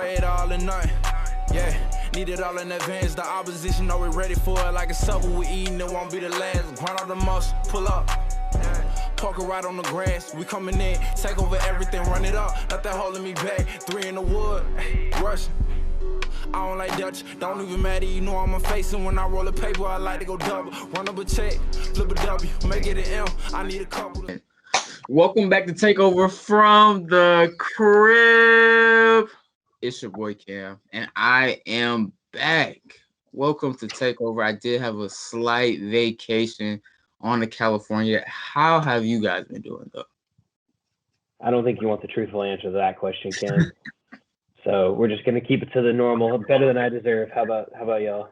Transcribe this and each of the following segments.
play it all or nothing. Yeah, need it all in advance. The opposition know we're ready for it. Like a supper we eating, it won't be the last. Grind all the muscle, pull up. Poker right on the grass. We coming in, take over everything, run it up. Nothing holding me back. 3 in the wood, rushing. I don't like Dutch, don't even matter, you know I'm a face. And when I roll a paper, I like to go double. Run up a check, flip a W, make it an M. I need a couple. Welcome back to Takeover from the crib. It's your boy Cam, and I am back. Welcome to Takeover. I did have a slight vacation on to California. How have you guys been doing, though? I don't think you want the truthful answer to that question, Ken. So we're just gonna keep it to the normal. Better than I deserve. How about y'all?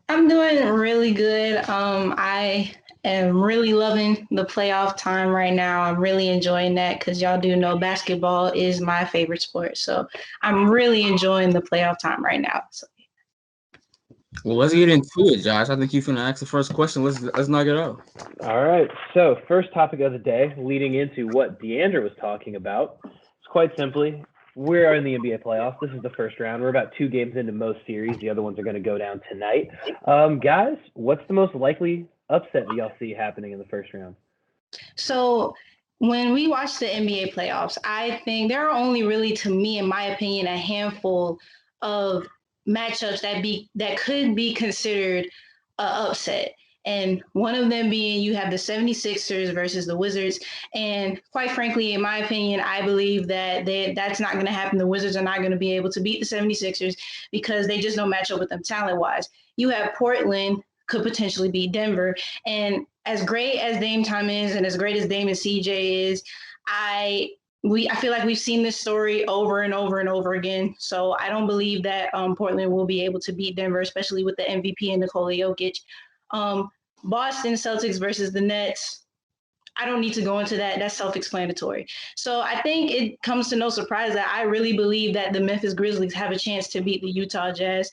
I'm doing really good. I am really loving the playoff time right now. I'm really enjoying that because y'all do know basketball is my favorite sport. So I'm really enjoying the playoff time right now. So. Well, let's get into it, Josh. I think you're gonna ask the first question. Let's knock it out. All right. So first topic of the day, leading into what Deandra was talking about. Quite simply, we are in the NBA playoffs. This is the first round. We're about 2 games into most series. The other ones are going to go down tonight. Guys, what's the most likely upset that y'all see happening in the first round? So when we watch the NBA playoffs, I think there are only really, to me, in my opinion, a handful of matchups that could be considered an upset. And one of them being you have the 76ers versus the Wizards. And quite frankly, in my opinion, I believe that that's not going to happen. The Wizards are not going to be able to beat the 76ers because they just don't match up with them talent-wise. You have Portland could potentially beat Denver. And as great as Dame Time is and as great as Dame and CJ is, I feel like we've seen this story over and over and over again. So I don't believe that Portland will be able to beat Denver, especially with the MVP and Nikola Jokic. Boston Celtics versus the Nets. I don't need to go into that. That's self-explanatory. So I think it comes to no surprise that I really believe that the Memphis Grizzlies have a chance to beat the Utah Jazz.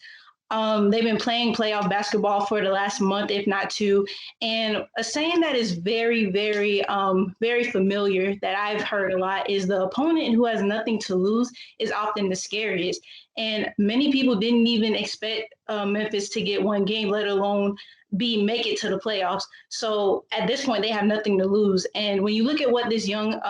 They've been playing playoff basketball for the last month, if not 2. And a saying that is very, very, very familiar that I've heard a lot is the opponent who has nothing to lose is often the scariest. And many people didn't even expect Memphis to get 1 game, let alone make it to the playoffs. So at this point, they have nothing to lose. And when you look at what this young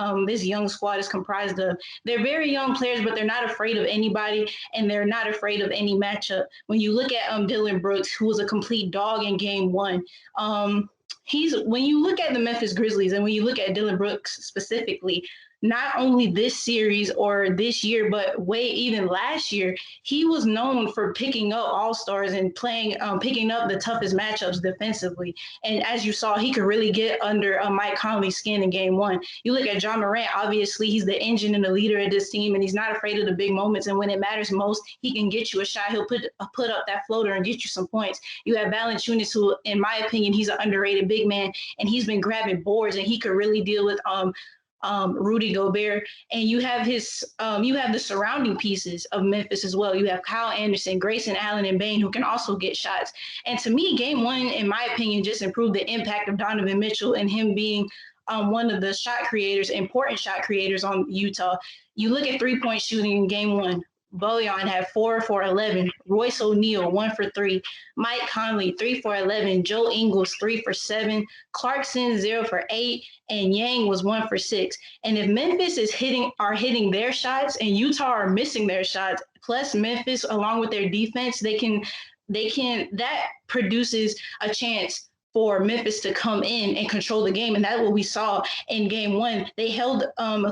squad is comprised of, they're very young players, but they're not afraid of anybody, and they're not afraid of any matchup. When you look at Dillon Brooks, who was a complete dog in game 1, when you look at the Memphis Grizzlies and when you look at Dillon Brooks specifically, not only this series or this year, but even last year, he was known for picking up all-stars and picking up the toughest matchups defensively. And as you saw, he could really get under Mike Conley's skin in game 1. You look at John Morant, obviously he's the engine and the leader of this team, and he's not afraid of the big moments. And when it matters most, he can get you a shot. He'll put up that floater and get you some points. You have Valanciunas, who, in my opinion, he's an underrated big man, and he's been grabbing boards, and he could really deal with Rudy Gobert, and you have the surrounding pieces of Memphis as well. You have Kyle Anderson, Grayson Allen, and Bane, who can also get shots. And to me, game 1, in my opinion, just improved the impact of Donovan Mitchell and him being one of the important shot creators on Utah. You look at 3-point shooting in game 1. Bojan had 4 for 11. Royce O'Neal, 1 for 3. Mike Conley, 3 for 11. Joe Ingles, 3 for 7. Clarkson, 0 for 8. And Yang was 1 for 6. And if Memphis are hitting their shots and Utah are missing their shots, plus Memphis, along with their defense, that produces a chance for Memphis to come in and control the game. And that's what we saw in game 1. They held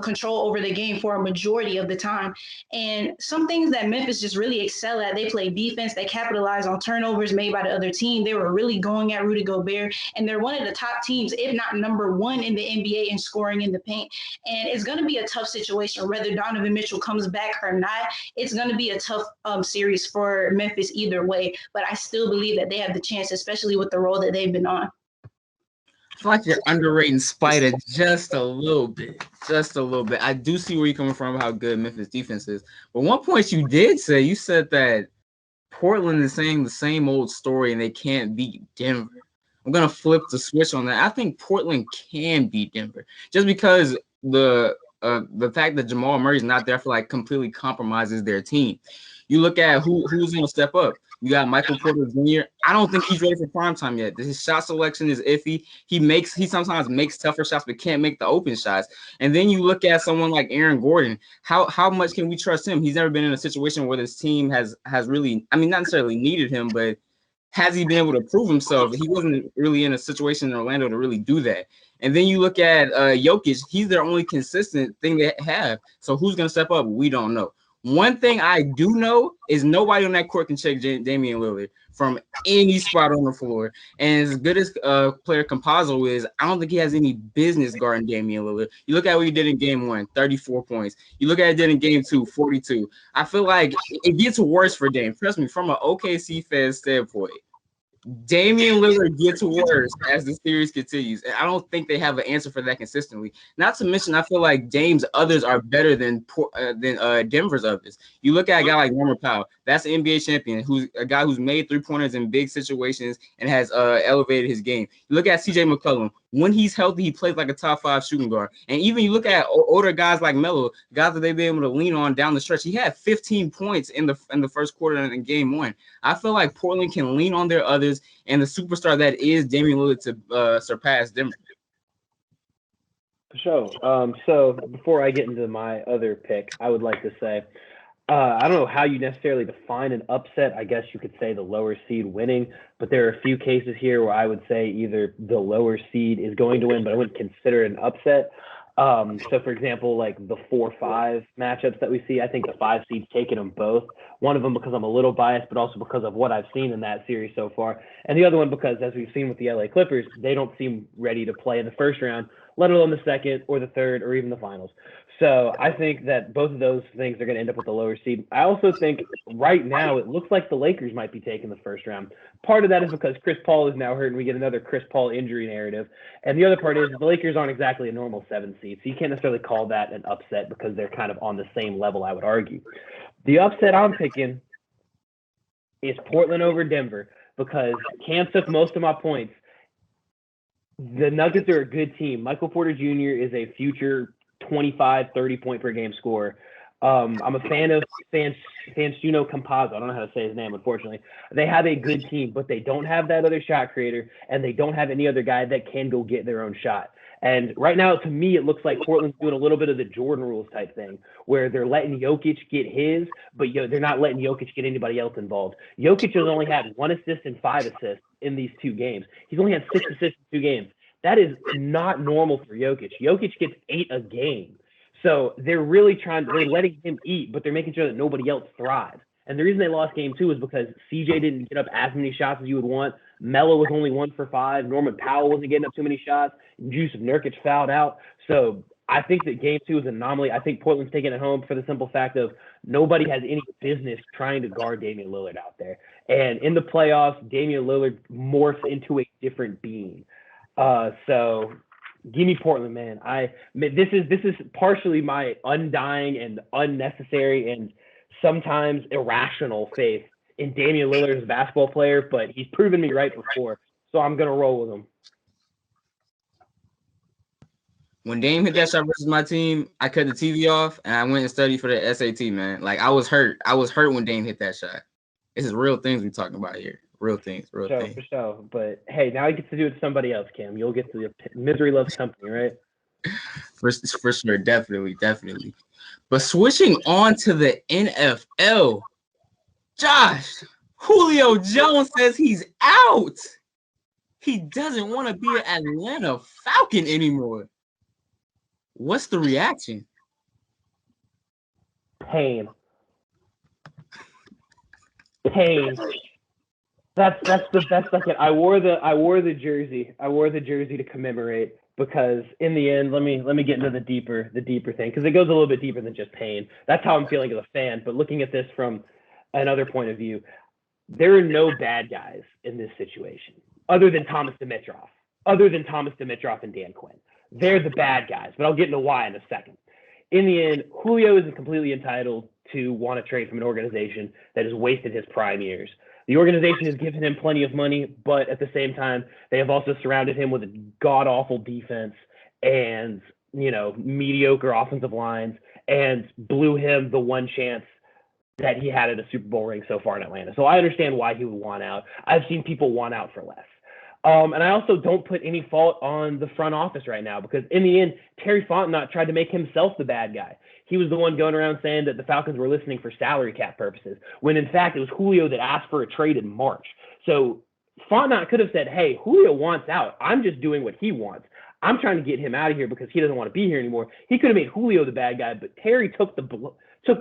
control over the game for a majority of the time. And some things that Memphis just really excel at, they play defense, they capitalize on turnovers made by the other team. They were really going at Rudy Gobert, and they're one of the top teams, if not number 1 in the NBA in scoring in the paint. And it's going to be a tough situation, whether Donovan Mitchell comes back or not. It's going to be a tough series for Memphis either way, but I still believe that they have the chance, especially with the role that they've been on. I feel like you're underrating Spider just a little bit. I do see where you're coming from, how good Memphis defense is. But one point you said that Portland is saying the same old story and they can't beat Denver. I'm going to flip the switch on that. I think Portland can beat Denver just because the the fact that Jamal Murray's not there for like completely compromises their team. You look at who's going to step up. You got Michael Porter Jr. I don't think he's ready for prime time yet. His shot selection is iffy. He sometimes makes tougher shots, but can't make the open shots. And then you look at someone like Aaron Gordon. How much can we trust him? He's never been in a situation where this team has really, I mean, not necessarily needed him, but has he been able to prove himself? He wasn't really in a situation in Orlando to really do that. And then you look at Jokic. He's their only consistent thing they have. So who's going to step up? We don't know. One thing I do know is nobody on that court can check Damian Lillard from any spot on the floor. And as good as player Campazzo is, I don't think he has any business guarding Damian Lillard. You look at what he did in game 1, 34 points. You look at it did in game 2, 42. I feel like it gets worse for Dame. Trust me, from an OKC fan standpoint, Damian Lillard gets worse as the series continues, and I don't think they have an answer for that consistently. Not to mention, I feel like Dame's others are better than Denver's others. You look at a guy like Norman Powell, that's an NBA champion, who's a guy who's made 3-pointers in big situations and has elevated his game. You look at CJ McCollum. When he's healthy, he plays like a top 5 shooting guard. And even you look at older guys like Melo, guys that they've been able to lean on down the stretch. He had 15 points in the first quarter in game 1. I feel like Portland can lean on their others and the superstar that is Damian Lillard to surpass Denver. For sure. So before I get into my other pick, I would like to say, I don't know how you necessarily define an upset. I guess you could say the lower seed winning, but there are a few cases here where I would say either the lower seed is going to win, but I wouldn't consider it an upset. So for example, like the 4-5 matchups that we see, I think the 5 seed's taking them both. One of them because I'm a little biased, but also because of what I've seen in that series so far. And the other one because, as we've seen with the LA Clippers, they don't seem ready to play in the first round, let alone the second or the third or even the finals. So I think that both of those things are going to end up with the lower seed. I also think right now it looks like the Lakers might be taking the first round. Part of that is because Chris Paul is now hurt and we get another Chris Paul injury narrative. And the other part is the Lakers aren't exactly a normal 7 seed. So you can't necessarily call that an upset because they're kind of on the same level, I would argue. The upset I'm picking is Portland over Denver because Cam took most of my points. The Nuggets are a good team. Michael Porter Jr. is a future 25, 30 point per game scorer. I'm a fan of Fanshuno Campazzo. I don't know how to say his name, unfortunately. They have a good team, but they don't have that other shot creator, and they don't have any other guy that can go get their own shot. And right now, to me, it looks like Portland's doing a little bit of the Jordan rules type thing, where they're letting Jokic get his, but they're not letting Jokic get anybody else involved. Jokic has only had 1 assist and 5 assists in these 2 games. He's only had 6 assists in 2 games. That is not normal for Jokic. Jokic gets 8 a game. So they're really they're letting him eat, but they're making sure that nobody else thrives. And the reason they lost game 2 is because CJ didn't get up as many shots as you would want. Melo was only 1 for 5. Norman Powell wasn't getting up too many shots. Jusuf Nurkic fouled out. So I think that game 2 is an anomaly. I think Portland's taking it home for the simple fact of nobody has any business trying to guard Damian Lillard out there. And in the playoffs, Damian Lillard morphs into a different being. So give me Portland, man. This is partially my undying and unnecessary and sometimes irrational faith in Damian Lillard as a basketball player, but he's proven me right before, so I'm gonna roll with him. When Dame hit that shot versus my team, I cut the TV off and I went and studied for the SAT, man. Like I was hurt. I was hurt when Dame hit that shot. This is real things we're talking about here. Real things. For sure. But hey, now he gets to do it to somebody else, Cam. You'll get to the misery loves company, right? For sure, definitely. But switching on to the NFL, Josh, Julio Jones says he's out. He doesn't want to be an Atlanta Falcon anymore. What's the reaction? Pain. That's like it. I wore the jersey. I wore the jersey to commemorate because in the end, let me get into the deeper thing because it goes a little bit deeper than just pain. That's how I'm feeling as a fan. But looking at this from another point of view, there are no bad guys in this situation other than Thomas Dimitroff and Dan Quinn. They're the bad guys, but I'll get into why in a second. In the end, Julio is completely entitled to want to trade from an organization that has wasted his prime years. The organization has given him plenty of money, but at the same time, they have also surrounded him with a god-awful defense and mediocre offensive lines and blew him the one chance that he had at a Super Bowl ring so far in Atlanta. So I understand why he would want out. I've seen people want out for less. And I also don't put any fault on the front office right now, because in the end, Terry Fontenot tried to make himself the bad guy. He was the one going around saying that the Falcons were listening for salary cap purposes, when in fact it was Julio that asked for a trade in March. So Fontenot could have said, hey, Julio wants out. I'm just doing what he wants. I'm trying to get him out of here because he doesn't want to be here anymore. He could have made Julio the bad guy, but Terry took the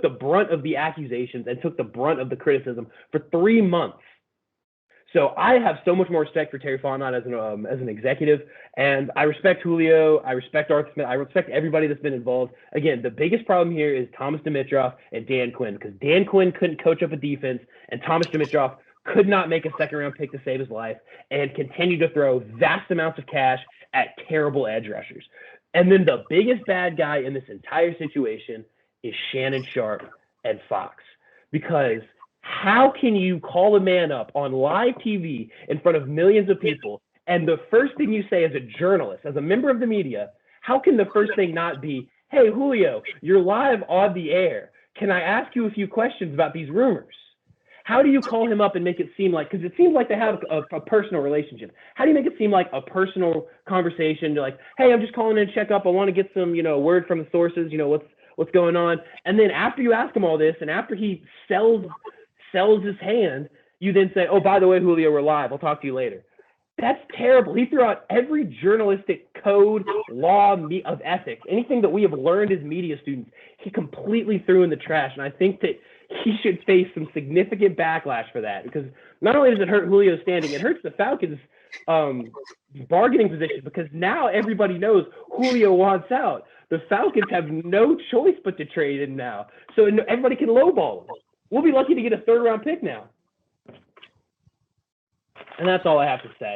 brunt of the accusations and took the brunt of the criticism for 3 months. So I have so much more respect for Terry Fontenot as an executive, and I respect Julio. I respect Arthur Smith. I respect everybody that's been involved. Again, the biggest problem here is Thomas Dimitroff and Dan Quinn, because Dan Quinn couldn't coach up a defense, and Thomas Dimitroff could not make a second-round pick to save his life, and continued to throw vast amounts of cash at terrible edge rushers. And then the biggest bad guy in this entire situation is Shannon Sharpe and Fox, because how can you call a man up on live TV in front of millions of people, and the first thing you say as a journalist, as a member of the media, how can the first thing not be, hey, Julio, you're live on the air. Can I ask you a few questions about these rumors? How do you call him up and make it seem like, because it seems like they have a personal relationship. How do you make it seem like a personal conversation? You're like, hey, I'm just calling in to check up. I want to get some, word from the sources, what's going on. And then after you ask him all this, and after he sells his hand, you then say, oh, by the way, Julio, we're live. I'll talk to you later. That's terrible. He threw out every journalistic code, law of ethics, anything that we have learned as media students, he completely threw in the trash. And I think that he should face some significant backlash for that, because not only does it hurt Julio's standing, it hurts the Falcons' bargaining position, because now everybody knows Julio wants out. The Falcons have no choice but to trade him now. So everybody can lowball him. We'll be lucky to get a third-round pick now. And that's all I have to say.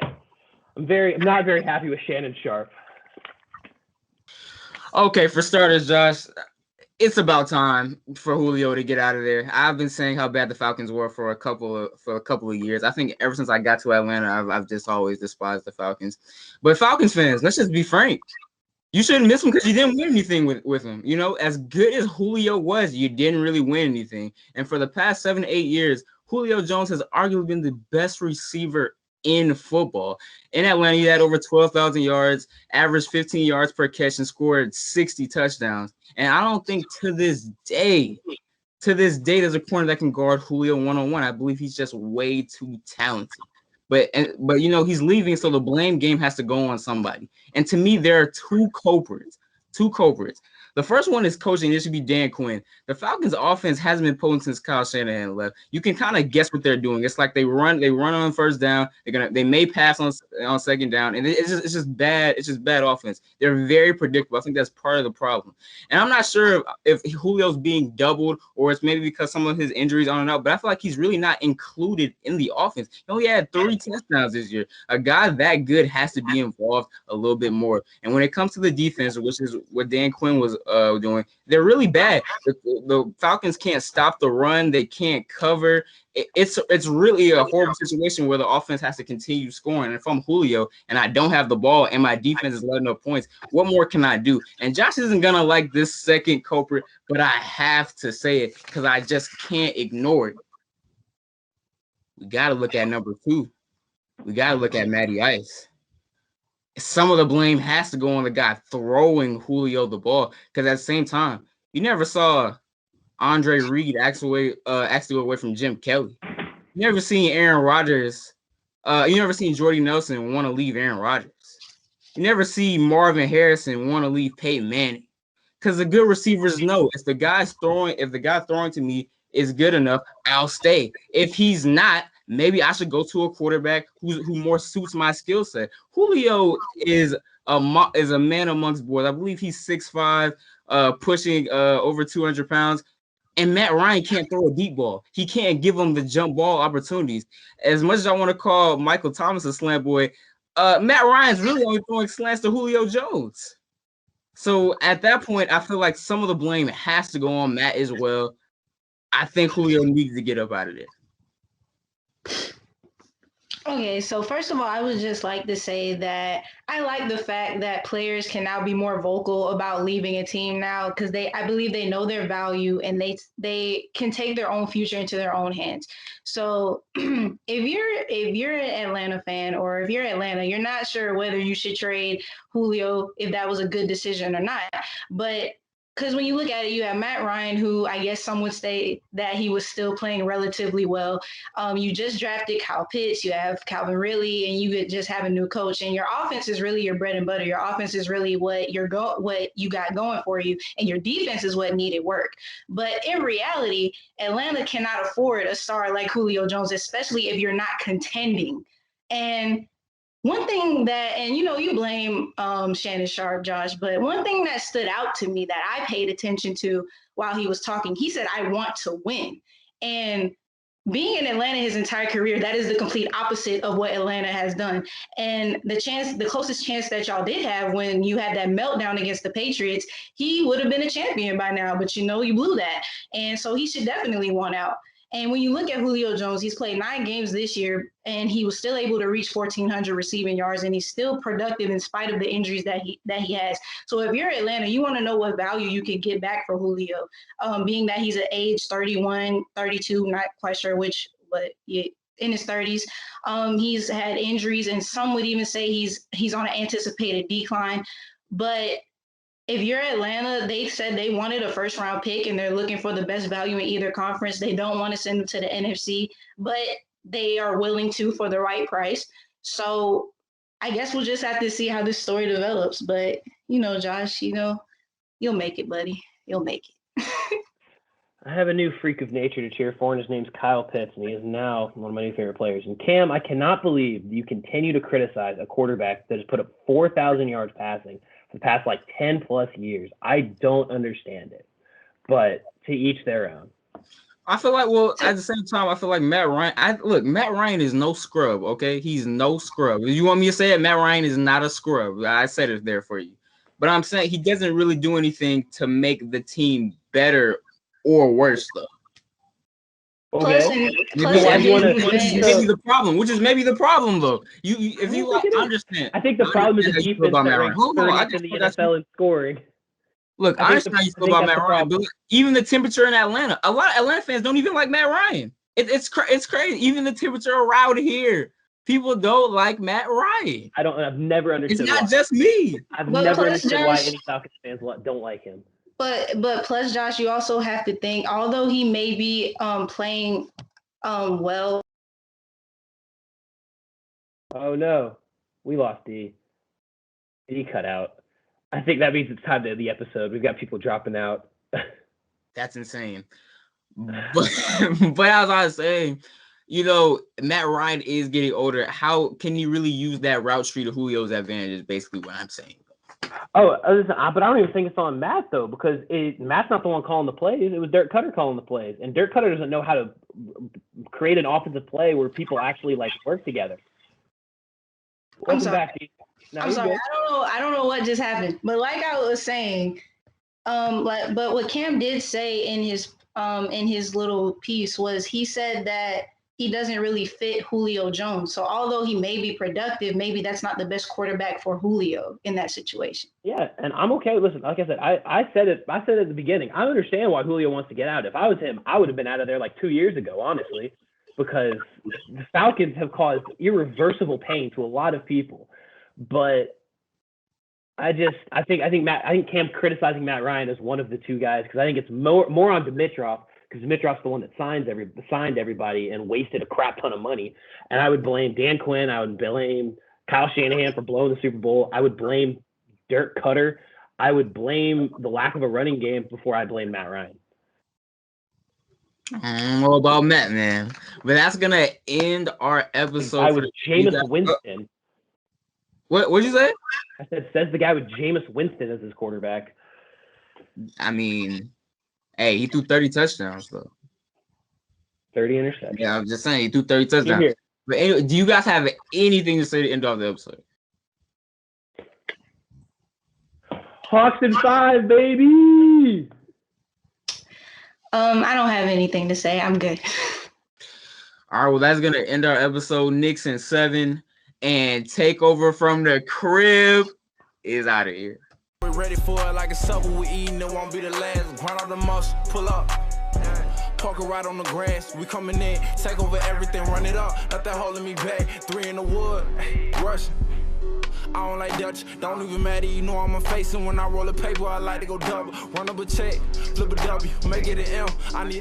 I'm not very happy with Shannon Sharpe. Okay, for starters, Josh, it's about time for Julio to get out of there. I've been saying how bad the Falcons were for a couple of years. I think ever since I got to Atlanta, I've just always despised the Falcons. But Falcons fans, let's just be frank. You shouldn't miss him because you didn't win anything with him. As good as Julio was, you didn't really win anything. And for the past 7 to 8 years, Julio Jones has arguably been the best receiver in football. In Atlanta, he had over 12,000 yards, averaged 15 yards per catch, and scored 60 touchdowns. And I don't think to this day, there's a corner that can guard Julio one-on-one. I believe he's just way too talented. But he's leaving, so the blame game has to go on somebody. And to me, there are two culprits. The first one is coaching. It should be Dan Quinn. The Falcons' offense hasn't been potent since Kyle Shanahan left. You can kind of guess what they're doing. It's like they run on first down. They may pass on second down, and it's just bad. It's just bad offense. They're very predictable. I think that's part of the problem. And I'm not sure if Julio's being doubled or it's maybe because some of his injuries, I don't know. But I feel like he's really not included in the offense. He only had 3 touchdowns this year. A guy that good has to be involved a little bit more. And when it comes to the defense, which is what Dan Quinn was doing, they're really bad. The Falcons can't stop the run. They can't cover. It's really a horrible situation where the offense has to continue scoring. And if I'm Julio and I don't have the ball and my defense is letting up points, what more can I do? And Josh isn't gonna like this second culprit, but I have to say it because I just can't ignore it. We got to look at number 2. We got to look at Matty Ice. Some of the blame has to go on the guy throwing Julio the ball, because at the same time, you never saw Andre Reed actually away from Jim Kelly. You never seen Aaron Rodgers. You never seen Jordy Nelson want to leave Aaron Rodgers. You never see Marvin Harrison want to leave Peyton Manning, because the good receivers know if the guy throwing to me is good enough, I'll stay. If he's not, maybe I should go to a quarterback who more suits my skill set. Julio is a man amongst boys. I believe he's 6'5", pushing over 200 pounds. And Matt Ryan can't throw a deep ball. He can't give him the jump ball opportunities. As much as I want to call Michael Thomas a slant boy, Matt Ryan's really only throwing slants to Julio Jones. So at that point, I feel like some of the blame has to go on Matt as well. I think Julio needs to get up out of there. Okay, so first of all, I would just like to say that I like the fact that players can now be more vocal about leaving a team now because I believe they know their value and they can take their own future into their own hands. So if you're an Atlanta fan or if you're Atlanta, you're not sure whether you should trade Julio if that was a good decision or not. But because when you look at it, you have Matt Ryan, who I guess some would say that he was still playing relatively well. You just drafted Kyle Pitts, you have Calvin Ridley, and you just have a new coach. And your offense is really your bread and butter. Your offense is really what what you got going for you, and your defense is what needed work. But in reality, Atlanta cannot afford a star like Julio Jones, especially if you're not contending. And one thing that, and you blame Shannon Sharp, Josh, but one thing that stood out to me that I paid attention to while he was talking, he said, "I want to win." And being in Atlanta his entire career, that is the complete opposite of what Atlanta has done. And the closest chance that y'all did have when you had that meltdown against the Patriots, he would have been a champion by now, but you blew that. And so he should definitely want out. And when you look at Julio Jones, he's played 9 games this year, and he was still able to reach 1,400 receiving yards, and he's still productive in spite of the injuries that he has. So if you're Atlanta, you want to know what value you could get back for Julio, being that he's at age 31, 32, not quite sure which, but yeah, in his 30s. He's had injuries, and some would even say he's on an anticipated decline. But if you're Atlanta, they said they wanted a first round pick and they're looking for the best value in either conference. They don't want to send them to the NFC, but they are willing to for the right price. So I guess we'll just have to see how this story develops. But Josh, you'll make it, buddy. You'll make it. I have a new freak of nature to cheer for, and his name's Kyle Pitts, and he is now one of my new favorite players. And Cam, I cannot believe you continue to criticize a quarterback that has put up 4,000 yards passing for the past 10 plus years. I don't understand it, but to each their own. I feel like, at the same time, I feel like Matt Ryan. Matt Ryan is no scrub. Okay, he's no scrub. If you want me to say it, Matt Ryan is not a scrub. I said it there for you. But I'm saying he doesn't really do anything to make the team better or worse, though. Okay. Maybe the problem, which is maybe the problem, though. If you understand. I think the problem is the defense that ranks 30th in the NFL in scoring. Look, I understand how you feel about Matt Ryan, but even the temperature in Atlanta, a lot of Atlanta fans don't even like Matt Ryan. It's crazy. Even the temperature around here, people don't like Matt Ryan. I've never understood. It's not just me. I've never understood why any Falcons fans don't like him. But plus, Josh, you also have to think, although he may be playing well. Oh no, we lost D. D cut out. I think that means it's time to end the episode. We've got people dropping out. That's insane. But as I was saying, Matt Ryan is getting older. How can you really use that route tree to Julio's advantage is basically what I'm saying. Oh, but I don't even think it's on Matt, though, because Matt's not the one calling the plays. It was Dirk Cutter calling the plays. And Dirk Cutter doesn't know how to create an offensive play where people actually, work together. Welcome back, Steve. I'm sorry. I don't know what just happened. But like I was saying, but what Cam did say in his little piece was he said that he doesn't really fit Julio Jones. So although he may be productive, maybe that's not the best quarterback for Julio in that situation. Yeah, and I'm okay. Listen, like I said, I said it at the beginning. I understand why Julio wants to get out. If I was him, I would have been out of there 2 years ago, honestly, because the Falcons have caused irreversible pain to a lot of people. But I think Cam criticizing Matt Ryan as one of the two guys because I think it's more on Dimitroff. Because Dimitroff's the one that signed everybody and wasted a crap ton of money. And I would blame Dan Quinn. I would blame Kyle Shanahan for blowing the Super Bowl. I would blame Dirk Cutter. I would blame the lack of a running game before I blame Matt Ryan. I don't know about Matt, man. But that's going to end our episode. I was Jameis Winston. What'd you say? I says the guy with Jameis Winston as his quarterback. I mean... Hey, he threw 30 touchdowns, though. 30 interceptions. Yeah, I'm just saying, he threw 30 touchdowns. Here. But anyway, do you guys have anything to say to end off the episode? Hawks in 5, baby! I don't have anything to say. I'm good. All right, well, that's gonna end our episode. Knicks in 7, and Takeover from the crib is out of here. We ready for it like a supper we eating. It won't be the last. Grind out the muscle, pull up. Park it right on the grass. We coming in, take over everything, run it up. Not that holding me back. 3 in the wood, rushing. I don't like Dutch, don't even matter, you know I'm facing. When I roll a paper, I like to go double. Run up a check, flip a W, make it an M. I need